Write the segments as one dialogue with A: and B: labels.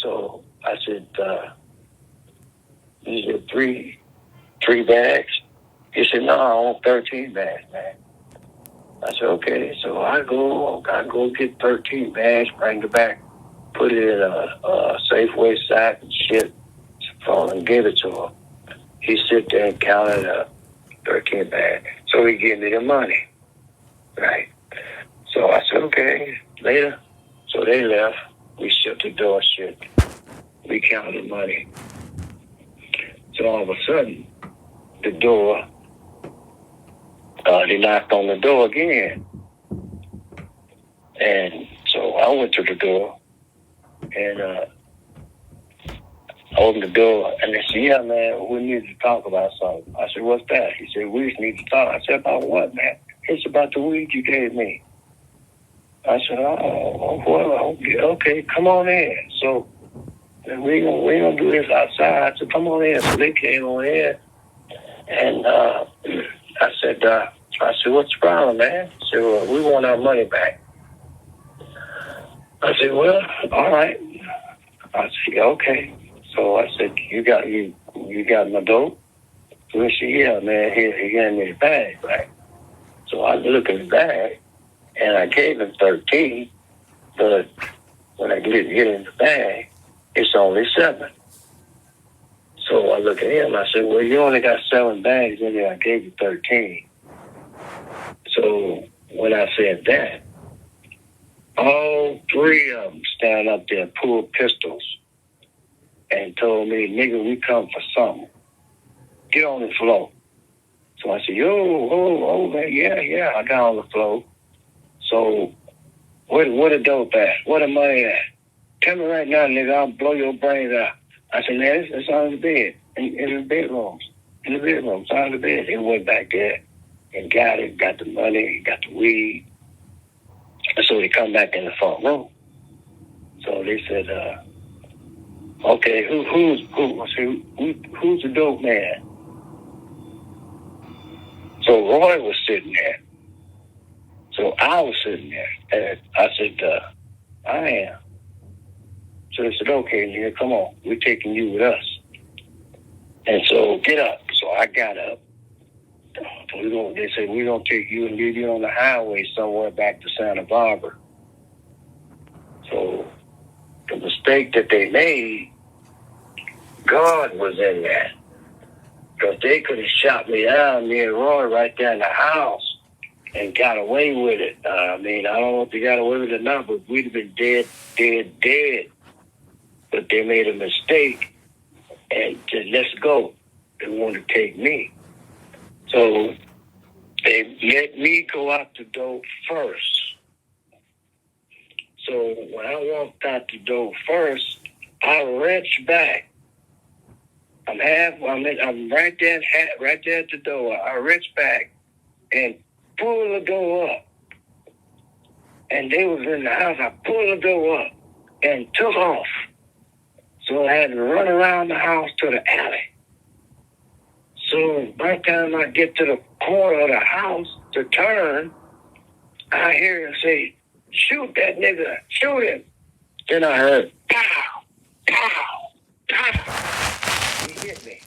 A: So I said, you said three bags? He said, no, I want 13 bags, man. I said, okay. So I go get 13 bags, bring it back, put it in a Safeway sack and shit, and give it to him. He sit there and counted up 13 bags. So he gave me the money, right? So I said, okay, later. So they left. We shut the door, shit. We counted the money. So all of a sudden, the door, they knocked on the door again. And so I went to the door and I opened the door and they said, yeah, man, we need to talk about something. I said, what's that? He said, we just need to talk. I said, about what, man? It's about the weed you gave me. I said, oh, well, okay, come on in. So we gonna do this outside. So come on in. So they came on in, and I said, what's the problem, man? He said, well, we want our money back. I said, well, all right. I said, okay. So I said, you got my dope? So he said, yeah, man. He gave me the bag, right? So I look in the bag, and I gave him 13, but when I get in the bag, it's only 7. So I look at him, I said, well, you only got 7 bags in there. I gave you 13. So when I said that, all 3 of them stand up there, pulled pistols, and told me, nigga, we come for something. Get on the floor. So I said, oh, man, yeah, I got on the floor. So where the dope at? Where the money at? Tell me right now, nigga, I'll blow your brains out. I said, man, it's on the bed, in the bedrooms. In the bedroom, it's on the bed. They went back there and got it, got the money, got the weed. And so they come back in the front room. So they said, okay, who's the dope man? So Roy was sitting there. So I was sitting there. And I said, I am. So they said, okay, nigga, come on. We're taking you with us. And so get up. So I got up. They said, we're going to take you and leave you on the highway somewhere back to Santa Barbara. So the mistake that they made, God was in that. Because they could have shot me down, me and Roy, right there in the house and got away with it. I don't know if they got away with it or not, but we'd have been dead. But they made a mistake and said, let's go. They wanted to take me. So they let me go out the door first. So when I walked out the door first, I reached back. I'm right there at the door. I reached back and pulled the door up. And they was in the house. I pulled the door up and took off. So I had to run around the house to the alley. So by the time I get to the corner of the house to turn, I hear him say, shoot that nigga, shoot him. Then I heard, pow, pow, pow. He hit me.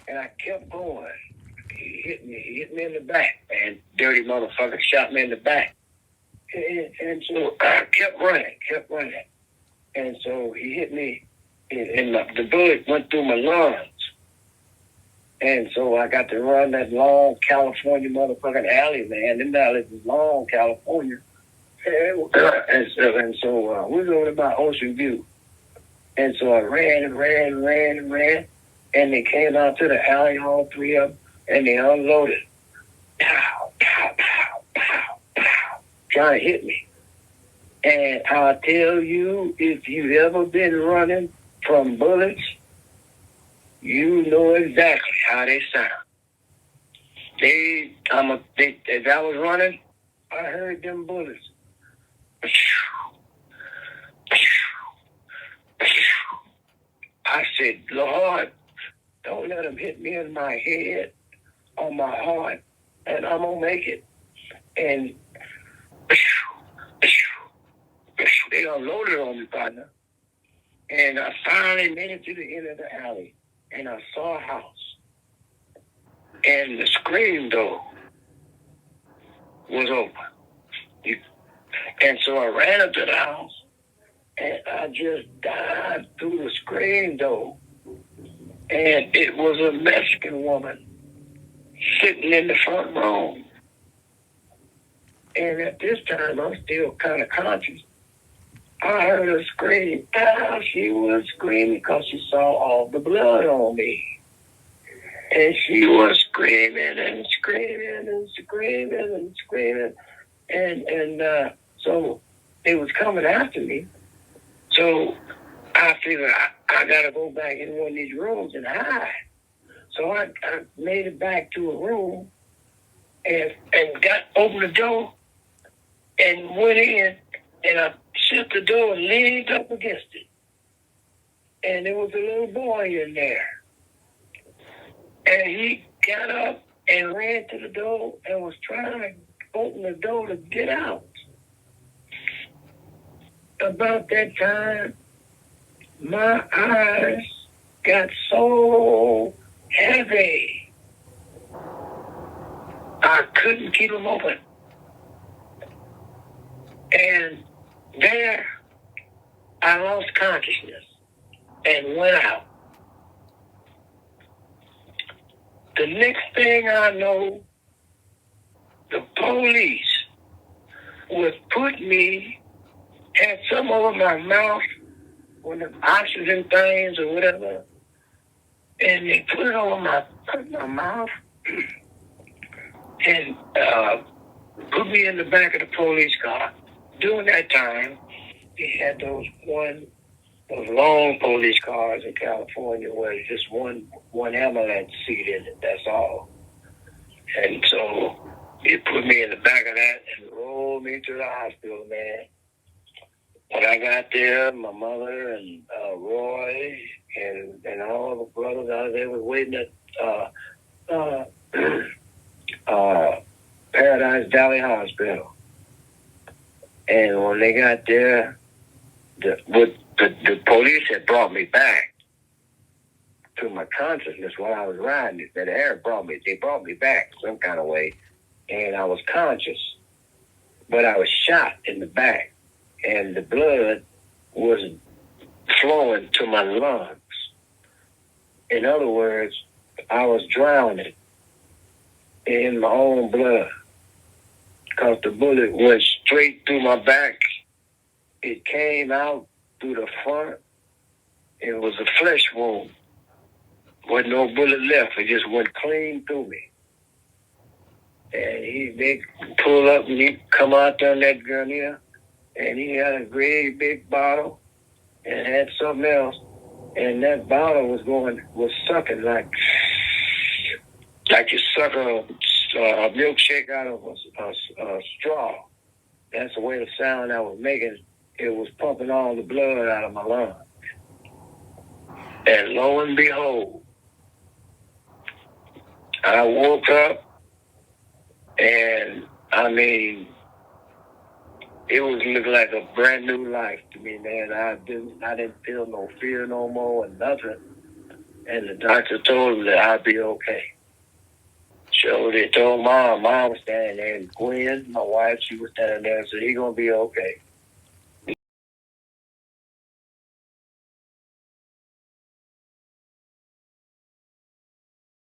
A: And I kept going. He hit me in the back, man. Dirty motherfucker shot me in the back. And so I kept running. And so he hit me, and the bullet went through my lungs. And so I got to run that long California motherfucking alley, man. Them alleys is long, California. And so we was over by Ocean View. And so I ran. And they came out to the alley, all 3 of them, and they unloaded. Pow, pow, pow, pow, pow, trying to hit me. And I'll tell you, if you've ever been running from bullets, you know exactly how they sound. As I was running, I heard them bullets. I said, Lord, don't let them hit me in my head, on my heart, and I'm going to make it. And they unloaded on me, partner. And I finally made it to the end of the alley, and I saw a house, and the screen door was open. And so I ran up to the house, and I just dived through the screen door, and it was a Mexican woman sitting in the front room. And at this time, I'm still kind of conscious. I heard her scream. Ah, she was screaming because she saw all the blood on me. And she was screaming and screaming and screaming and screaming. And so it was coming after me. So I figured I got to go back in one of these rooms and hide. So I made it back to a room and opened the door and went in, and I shut the door and leaned up against it. And there was a little boy in there. And he got up and ran to the door and was trying to open the door to get out. About that time, my eyes got so heavy, I couldn't keep them open. And there, I lost consciousness and went out. The next thing I know, the police would put me, had some over my mouth, with the oxygen things or whatever, and they put it over my mouth and put me in the back of the police car. During that time, they had those long police cars in California where there's just one ambulance seat in it, that's all. And so they put me in the back of that and rolled me to the hospital, man. When I got there, my mother and Roy and all the brothers out there was waiting at Paradise Valley Hospital. And when they got there, the police had brought me back to my consciousness while I was riding it. That air they brought me back some kind of way, and I was conscious. But I was shot in the back, and the blood was flowing to my lungs. In other words, I was drowning in my own blood because the bullet went straight through my back. It came out through the front. It was a flesh wound. Wasn't no bullet left. It just went clean through me. And they pull up and he come out there on that gurney, and he had a great big bottle and had something else. And that bottle was sucking like you suck a milkshake out of a straw. That's the way the sound I was making. It was pumping all the blood out of my lungs. And lo and behold, I woke up, and I mean, it was looking like a brand new life to me, man. I didn't feel no fear no more and nothing. And the doctor told me that I'd be okay. So they told Mom was standing there, and Gwen, my wife, she was standing there and said, "He's gonna be okay."